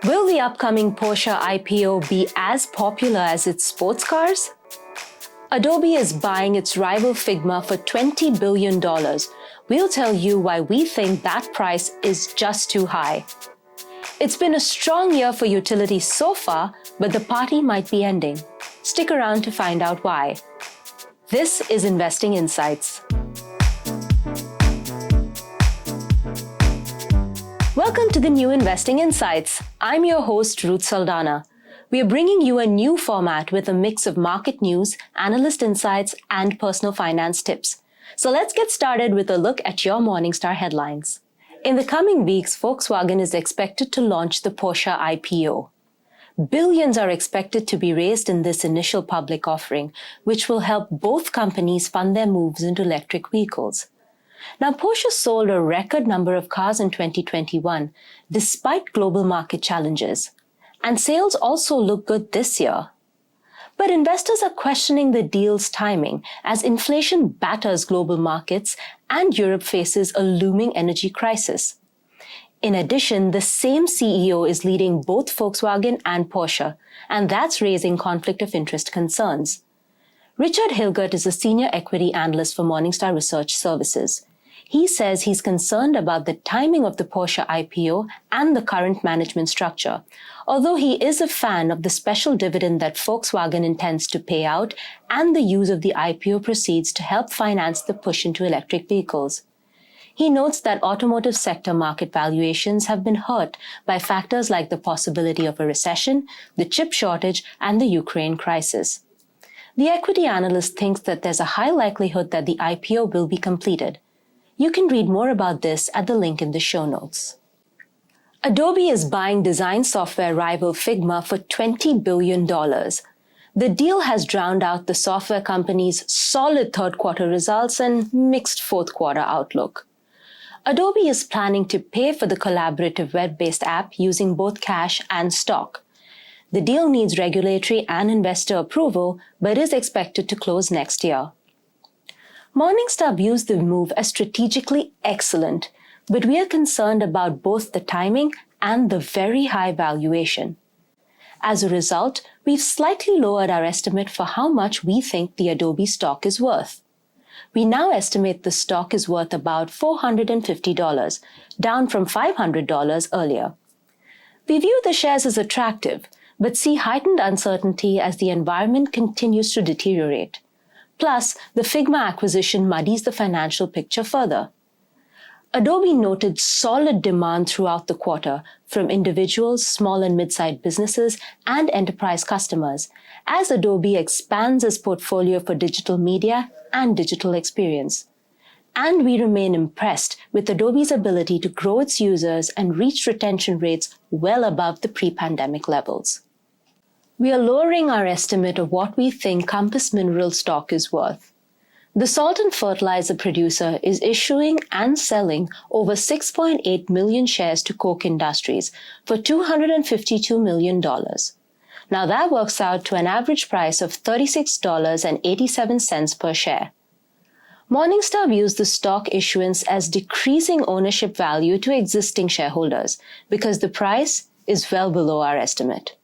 Will the upcoming Porsche IPO be as popular as its sports cars? Adobe is buying its rival Figma for $20 billion. We'll tell you why we think that price is just too high. It's been a strong year for utilities so far, but the party might be ending. Stick around to find out why. This is Investing Insights. Welcome to the new Investing Insights. I'm your host, Ruth Saldana. We are bringing you a new format with a mix of market news, analyst insights, and personal finance tips. So let's get started with a look at your Morningstar headlines. In the coming weeks, Volkswagen is expected to launch the Porsche IPO. Billions are expected to be raised in this initial public offering, which will help both companies fund their moves into electric vehicles. Now, Porsche sold a record number of cars in 2021, despite global market challenges. And sales also look good this year. But investors are questioning the deal's timing as inflation batters global markets and Europe faces a looming energy crisis. In addition, the same CEO is leading both Volkswagen and Porsche, and that's raising conflict of interest concerns. Richard Hilgert is a senior equity analyst for Morningstar Research Services. He says he's concerned about the timing of the Porsche IPO and the current management structure, although he is a fan of the special dividend that Volkswagen intends to pay out and the use of the IPO proceeds to help finance the push into electric vehicles. He notes that automotive sector market valuations have been hurt by factors like the possibility of a recession, the chip shortage, and the Ukraine crisis. The equity analyst thinks that there's a high likelihood that the IPO will be completed. You can read more about this at the link in the show notes. Adobe is buying design software rival Figma for $20 billion. The deal has drowned out the software company's solid third quarter results and mixed fourth quarter outlook. Adobe is planning to pay for the collaborative web-based app using both cash and stock. The deal needs regulatory and investor approval, but is expected to close next year. Morningstar views the move as strategically excellent, but we are concerned about both the timing and the very high valuation. As a result, we've slightly lowered our estimate for how much we think the Adobe stock is worth. We now estimate the stock is worth about $450, down from $500 earlier. We view the shares as attractive, but see heightened uncertainty as the environment continues to deteriorate. Plus, the Figma acquisition muddies the financial picture further. Adobe noted solid demand throughout the quarter from individuals, small and mid-sized businesses, and enterprise customers as Adobe expands its portfolio for digital media and digital experience. And we remain impressed with Adobe's ability to grow its users and reach retention rates well above the pre-pandemic levels. We are lowering our estimate of what we think Compass Minerals stock is worth. The salt and fertilizer producer is issuing and selling over 6.8 million shares to Koch Industries for $252 million. Now that works out to an average price of $36.87 per share. Morningstar views the stock issuance as decreasing ownership value to existing shareholders because the price is well below our estimate.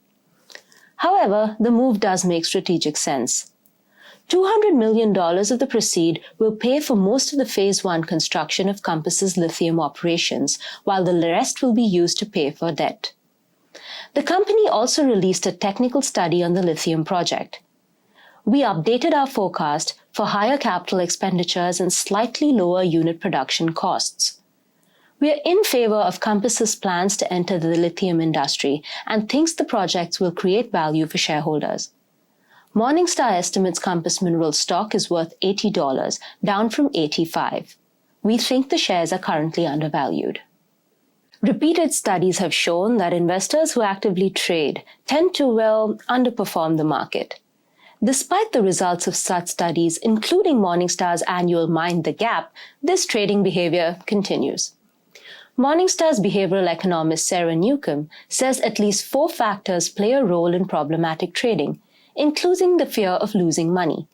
However, the move does make strategic sense. $200 million of the proceed will pay for most of the Phase 1 construction of Compass's lithium operations, while the rest will be used to pay for debt. The company also released a technical study on the lithium project. We updated our forecast for higher capital expenditures and slightly lower unit production costs. We are in favor of Compass's plans to enter the lithium industry and thinks the projects will create value for shareholders. Morningstar estimates Compass Minerals stock is worth $80, down from $85. We think the shares are currently undervalued. Repeated studies have shown that investors who actively trade tend to, underperform the market. Despite the results of such studies, including Morningstar's annual Mind the Gap, this trading behavior continues. Morningstar's behavioral economist Sarah Newcomb says at least 4 factors play a role in problematic trading, including the fear of losing money.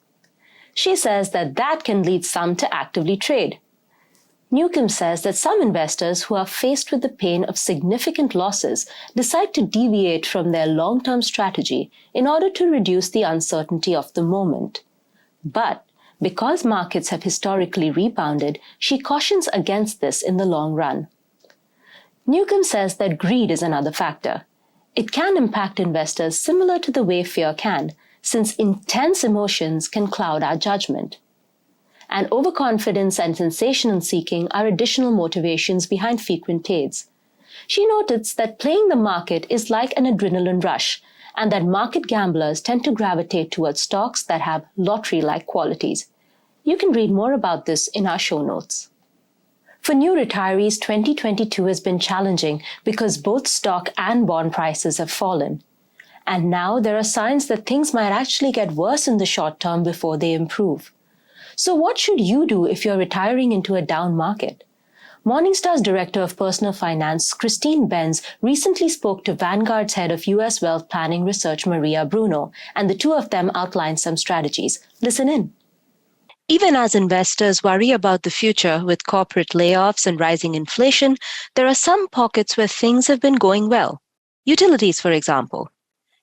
She says that can lead some to actively trade. Newcomb says that some investors who are faced with the pain of significant losses decide to deviate from their long-term strategy in order to reduce the uncertainty of the moment. But because markets have historically rebounded, she cautions against this in the long run. Newcomb says that greed is another factor. It can impact investors similar to the way fear can, since intense emotions can cloud our judgment. And overconfidence and sensational seeking are additional motivations behind frequent trades. She notes that playing the market is like an adrenaline rush, and that market gamblers tend to gravitate towards stocks that have lottery-like qualities. You can read more about this in our show notes. For new retirees, 2022 has been challenging because both stock and bond prices have fallen. And now there are signs that things might actually get worse in the short term before they improve. So what should you do if you're retiring into a down market? Morningstar's Director of Personal Finance, Christine Benz, recently spoke to Vanguard's head of U.S. Wealth Planning Research, Maria Bruno, and the two of them outlined some strategies. Listen in. Even as investors worry about the future with corporate layoffs and rising inflation, there are some pockets where things have been going well. Utilities, for example.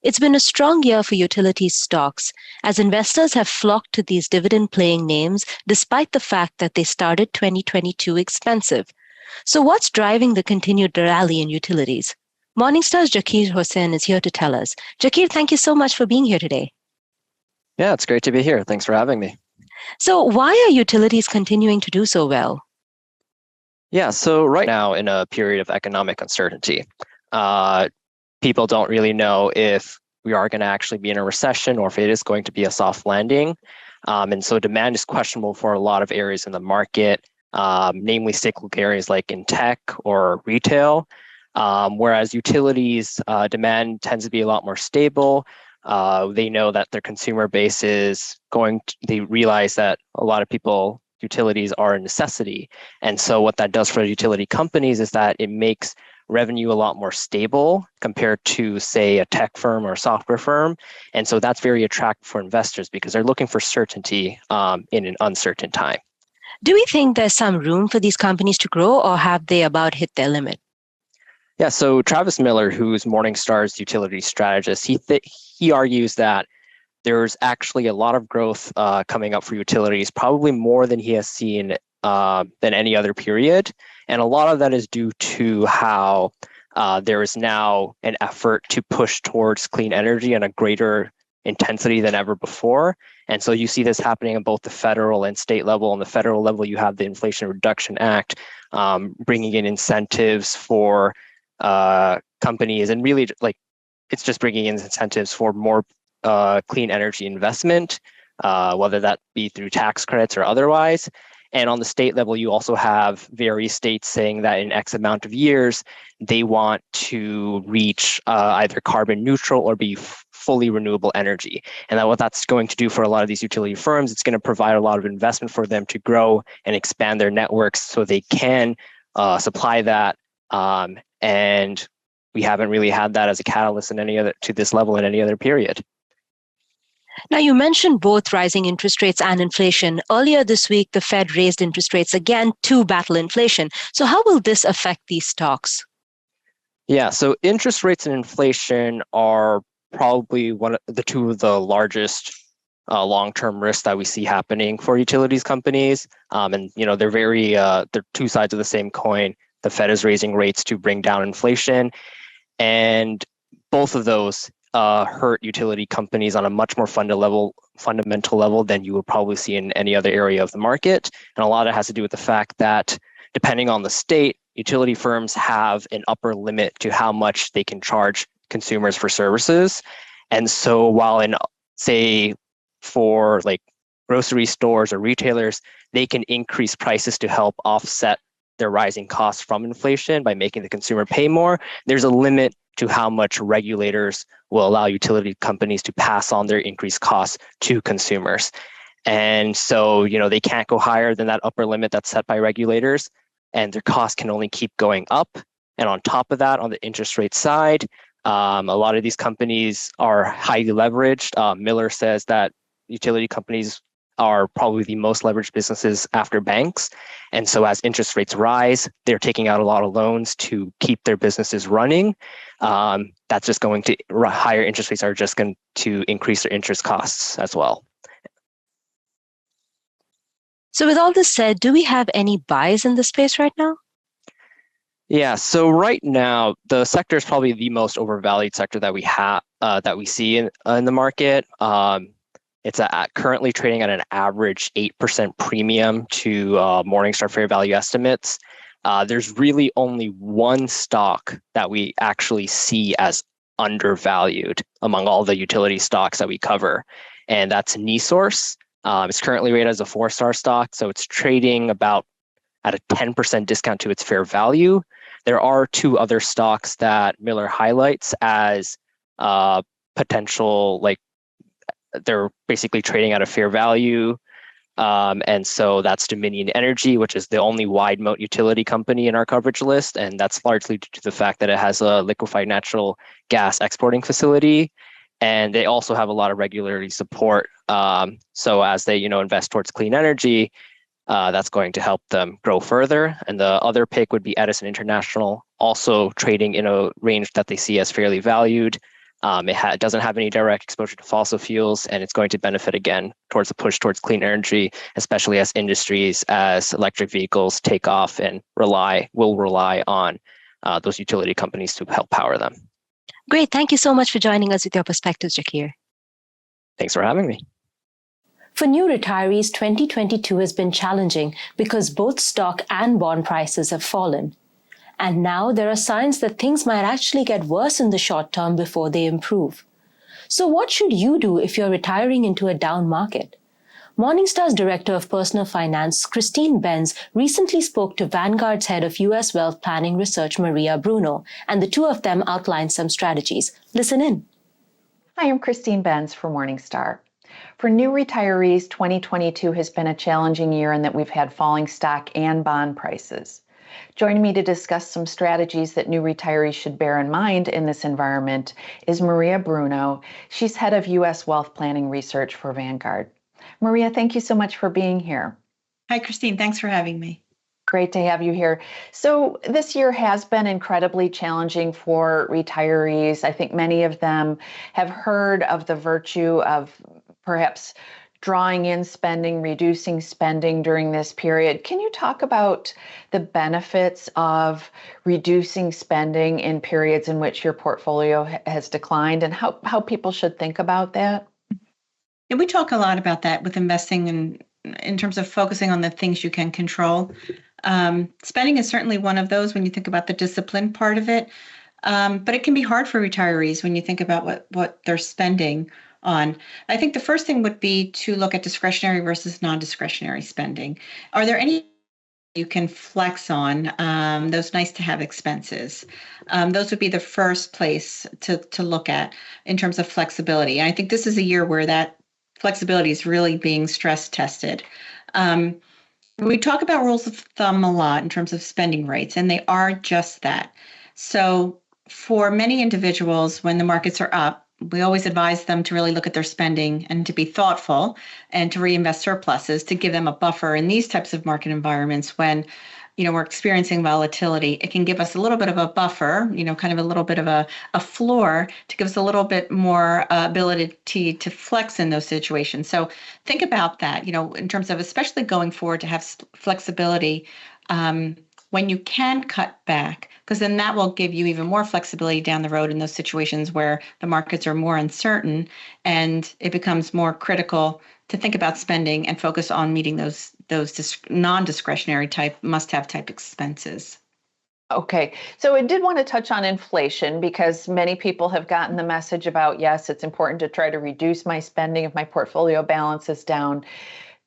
It's been a strong year for utilities stocks, as investors have flocked to these dividend-paying names despite the fact that they started 2022 expensive. So what's driving the continued rally in utilities? Morningstar's Jakir Hossain is here to tell us. Jakir, thank you so much for being here today. Yeah, it's great to be here. Thanks for having me. So why are utilities continuing to do so well? Yeah, so right now in a period of economic uncertainty, people don't really know if we are going to actually be in a recession or if it is going to be a soft landing. And so demand is questionable for a lot of areas in the market, namely cyclical areas like in tech or retail, whereas utilities demand tends to be a lot more stable. They know that their consumer base is they realize that a lot of utilities are a necessity. And so what that does for utility companies is that it makes revenue a lot more stable compared to, say, a tech firm or a software firm. And so that's very attractive for investors because they're looking for certainty in an uncertain time. Do we think there's some room for these companies to grow, or have they about hit their limit? Yeah, so Travis Miller, who's Morningstar's utility strategist, he argues that there's actually a lot of growth coming up for utilities, probably more than he has seen than any other period. And a lot of that is due to how there is now an effort to push towards clean energy on a greater intensity than ever before. And so you see this happening on both the federal and state level. On the federal level, you have the Inflation Reduction Act bringing in incentives for companies, and really it's just bringing in incentives for more clean energy investment, whether that be through tax credits or otherwise. And on the state level, you also have various states saying that in X amount of years, they want to reach either carbon neutral or be fully renewable energy. And what that's going to do for a lot of these utility firms, it's going to provide a lot of investment for them to grow and expand their networks so they can supply that. And we haven't really had that as a catalyst to this level in any other period. Now, you mentioned both rising interest rates and inflation. Earlier this week, the Fed raised interest rates again to battle inflation. So how will this affect these stocks? Yeah, so interest rates and inflation are probably two of the largest long-term risks that we see happening for utilities companies. And they're they're two sides of the same coin. The Fed is raising rates to bring down inflation, and both of those hurt utility companies on a much more fundamental level than you would probably see in any other area of the market. And a lot of it has to do with the fact that depending on the state, utility firms have an upper limit to how much they can charge consumers for services. And so while say for like grocery stores or retailers, they can increase prices to help offset their rising costs from inflation by making the consumer pay more, there's a limit to how much regulators will allow utility companies to pass on their increased costs to consumers. And so, they can't go higher than that upper limit that's set by regulators, and their costs can only keep going up. And on top of that, on the interest rate side, a lot of these companies are highly leveraged. Miller says that utility companies are probably the most leveraged businesses after banks. And so as interest rates rise, they're taking out a lot of loans to keep their businesses running. That's just going to, higher interest rates are just going to increase their interest costs as well. So with all this said, do we have any buys in the space right now? Yeah, so right now, the sector is probably the most overvalued sector that we have, that we see in the market. It's currently trading at an average 8% premium to Morningstar fair value estimates. There's really only one stock that we actually see as undervalued among all the utility stocks that we cover, and that's Nisource. It's currently rated as a 4-star stock, so it's trading about at a 10% discount to its fair value. There are two other stocks that Miller highlights as potential, like they're basically trading at a fair value. And so that's Dominion Energy, which is the only wide moat utility company in our coverage list. And that's largely due to the fact that it has a liquefied natural gas exporting facility. And they also have a lot of regulatory support. So as they, invest towards clean energy, that's going to help them grow further. And the other pick would be Edison International, also trading in a range that they see as fairly valued. It doesn't have any direct exposure to fossil fuels, and it's going to benefit again towards the push towards clean energy, especially as industries, as electric vehicles take off and will rely on those utility companies to help power them. Great. Thank you so much for joining us with your perspectives, Jakir. Thanks for having me. For new retirees, 2022 has been challenging because both stock and bond prices have fallen. And now there are signs that things might actually get worse in the short term before they improve. So what should you do if you're retiring into a down market? Morningstar's Director of Personal Finance, Christine Benz, recently spoke to Vanguard's head of U.S. Wealth Planning Research, Maria Bruno, and the two of them outlined some strategies. Listen in. Hi, I'm Christine Benz for Morningstar. For new retirees, 2022 has been a challenging year in that we've had falling stock and bond prices. Joining me to discuss some strategies that new retirees should bear in mind in this environment is Maria Bruno. She's head of U.S. Wealth Planning Research for Vanguard. Maria, thank you so much for being here. Hi, Christine. Thanks for having me. Great to have you here. So this year has been incredibly challenging for retirees. I think many of them have heard of the virtue of perhaps drawing in spending, reducing spending during this period. Can you talk about the benefits of reducing spending in periods in which your portfolio has declined and how people should think about that? Yeah, we talk a lot about that with investing in terms of focusing on the things you can control. Spending is certainly one of those when you think about the discipline part of it. But it can be hard for retirees when you think about what they're spending on. I think the first thing would be to look at discretionary versus non-discretionary spending. Are there any you can flex on those nice to have expenses? Those would be the first place to look at in terms of flexibility. And I think this is a year where that flexibility is really being stress tested. We talk about rules of thumb a lot in terms of spending rates, and they are just that. So for many individuals, when the markets are up, we always advise them to really look at their spending and to be thoughtful and to reinvest surpluses to give them a buffer in these types of market environments when we're experiencing volatility. It can give us a little bit of a buffer, kind of a little bit of a floor to give us a little bit more ability to flex in those situations. So think about that, in terms of especially going forward to have flexibility when you can cut back, because then that will give you even more flexibility down the road in those situations where the markets are more uncertain and it becomes more critical to think about spending and focus on meeting those non-discretionary type must-have type expenses. Okay, so I did want to touch on inflation because many people have gotten the message about, yes, it's important to try to reduce my spending if my portfolio balance is down.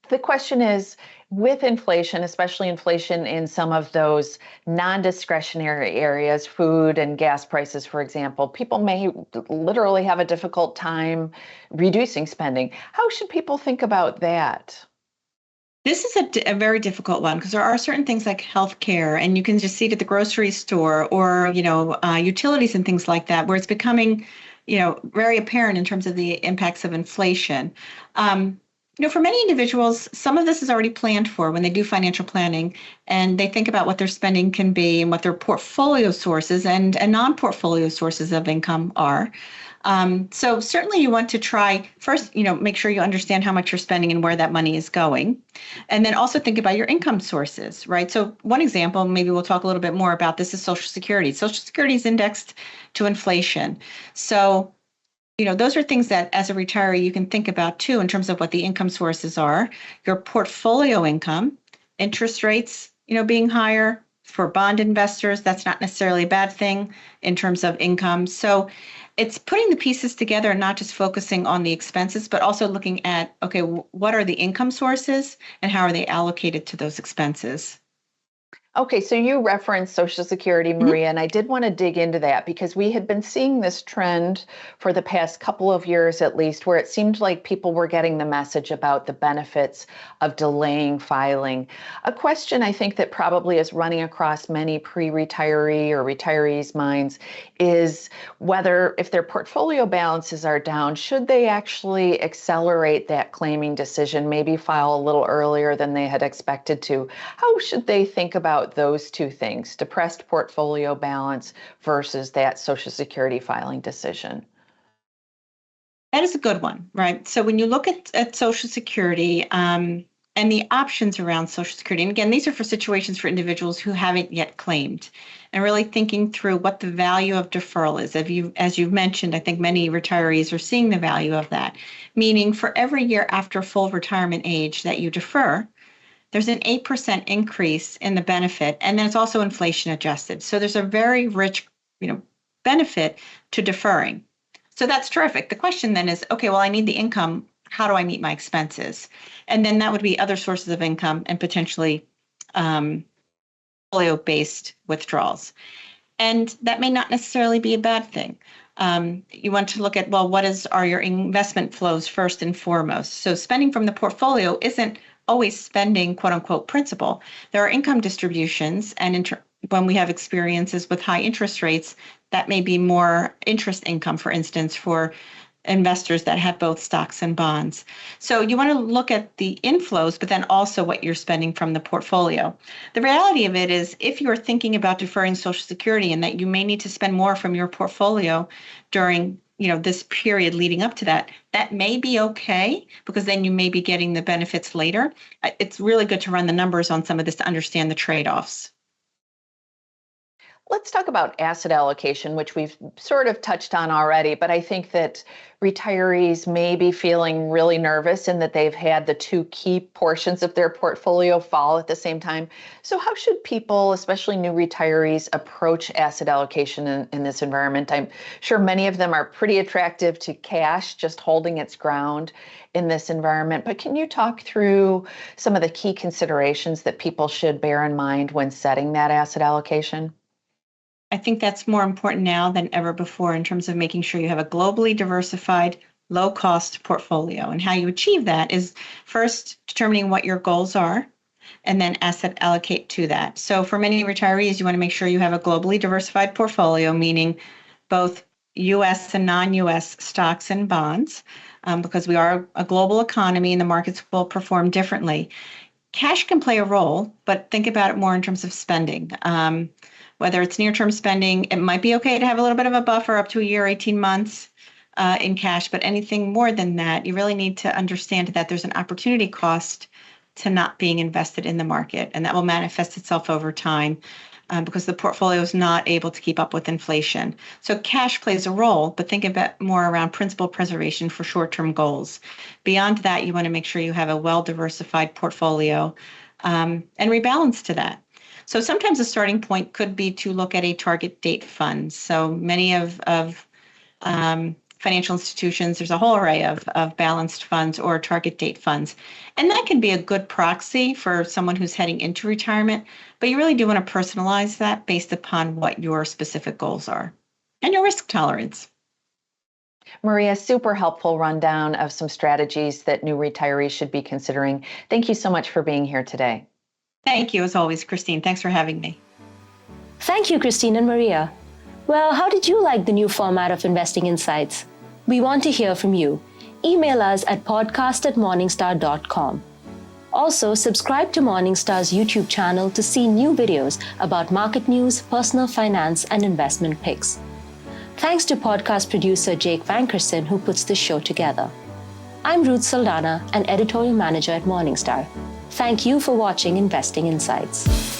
The question is, with inflation, especially inflation in some of those non-discretionary areas, food and gas prices, for example, people may literally have a difficult time reducing spending. How should people think about that? This is a very difficult one because there are certain things like healthcare, and you can just see it at the grocery store or, utilities and things like that, where it's becoming, very apparent in terms of the impacts of inflation. For many individuals, some of this is already planned for when they do financial planning, and they think about what their spending can be and what their portfolio sources and non-portfolio sources of income are. So certainly you want to try first, make sure you understand how much you're spending and where that money is going. And then also think about your income sources, right? So one example, maybe we'll talk a little bit more about this, is Social Security. Social Security is indexed to inflation. So those are things that as a retiree you can think about too in terms of what the income sources are, your portfolio income, interest rates, being higher. For bond investors, that's not necessarily a bad thing in terms of income. So it's putting the pieces together and not just focusing on the expenses, but also looking at, okay, what are the income sources and how are they allocated to those expenses? Okay, so you referenced Social Security, Maria, and I did want to dig into that because we had been seeing this trend for the past couple of years at least, where it seemed like people were getting the message about the benefits of delaying filing. A question I think that probably is running across many pre-retiree or retirees' minds is whether, if their portfolio balances are down, should they actually accelerate that claiming decision, maybe file a little earlier than they had expected to? How should they think about those two things, depressed portfolio balance versus that Social Security filing decision? That is a good one, right? So when you look at Social Security and the options around Social Security, and again, these are for situations for individuals who haven't yet claimed, and really thinking through what the value of deferral is. As you've mentioned, I think many retirees are seeing the value of that, meaning for every year after full retirement age that you defer, there's an 8% increase in the benefit, and then it's also inflation adjusted. So there's a very rich, benefit to deferring. So that's terrific. The question then is, okay, well, I need the income. How do I meet my expenses? And then that would be other sources of income and potentially portfolio-based withdrawals. And that may not necessarily be a bad thing. You want to look at, well, what are your investment flows first and foremost? So spending from the portfolio isn't always spending, quote unquote, principal. There are income distributions, and when we have experiences with high interest rates, that may be more interest income, for instance, for investors that have both stocks and bonds. So you want to look at the inflows, but then also what you're spending from the portfolio. The reality of it is, if you're thinking about deferring Social Security and that you may need to spend more from your portfolio during this period leading up to that, that may be okay, because then you may be getting the benefits later. It's really good to run the numbers on some of this to understand the trade-offs. Let's talk about asset allocation, which we've sort of touched on already, but I think that retirees may be feeling really nervous in that they've had the two key portions of their portfolio fall at the same time. So how should people, especially new retirees, approach asset allocation in this environment? I'm sure many of them are pretty attractive to cash, just holding its ground in this environment. But can you talk through some of the key considerations that people should bear in mind when setting that asset allocation? I think that's more important now than ever before in terms of making sure you have a globally diversified, low-cost portfolio. And how you achieve that is first determining what your goals are, and then asset allocate to that. So for many retirees, you want to make sure you have a globally diversified portfolio, meaning both U.S. and non-U.S. stocks and bonds, because we are a global economy and the markets will perform differently. Cash can play a role, but think about it more in terms of spending. Whether it's near-term spending, it might be okay to have a little bit of a buffer up to a year, 18 months in cash, but anything more than that, you really need to understand that there's an opportunity cost to not being invested in the market, and that will manifest itself over time because the portfolio is not able to keep up with inflation. So cash plays a role, but think about more around principal preservation for short-term goals. Beyond that, you want to make sure you have a well-diversified portfolio and rebalance to that. So sometimes a starting point could be to look at a target date fund. So many of financial institutions, there's a whole array of balanced funds or target date funds. And that can be a good proxy for someone who's heading into retirement, but you really do want to personalize that based upon what your specific goals are and your risk tolerance. Maria, super helpful rundown of some strategies that new retirees should be considering. Thank you so much for being here today. Thank you, as always, Christine. Thanks for having me. Thank you, Christine and Maria. Well, how did you like the new format of Investing Insights? We want to hear from you. email us at podcast@morningstar.com. Also, subscribe to Morningstar's YouTube channel to see new videos about market news, personal finance, and investment picks. Thanks to podcast producer Jake Vankerson, who puts this show together. I'm Ruth Saldana, an editorial manager at Morningstar. Thank you for watching Investing Insights.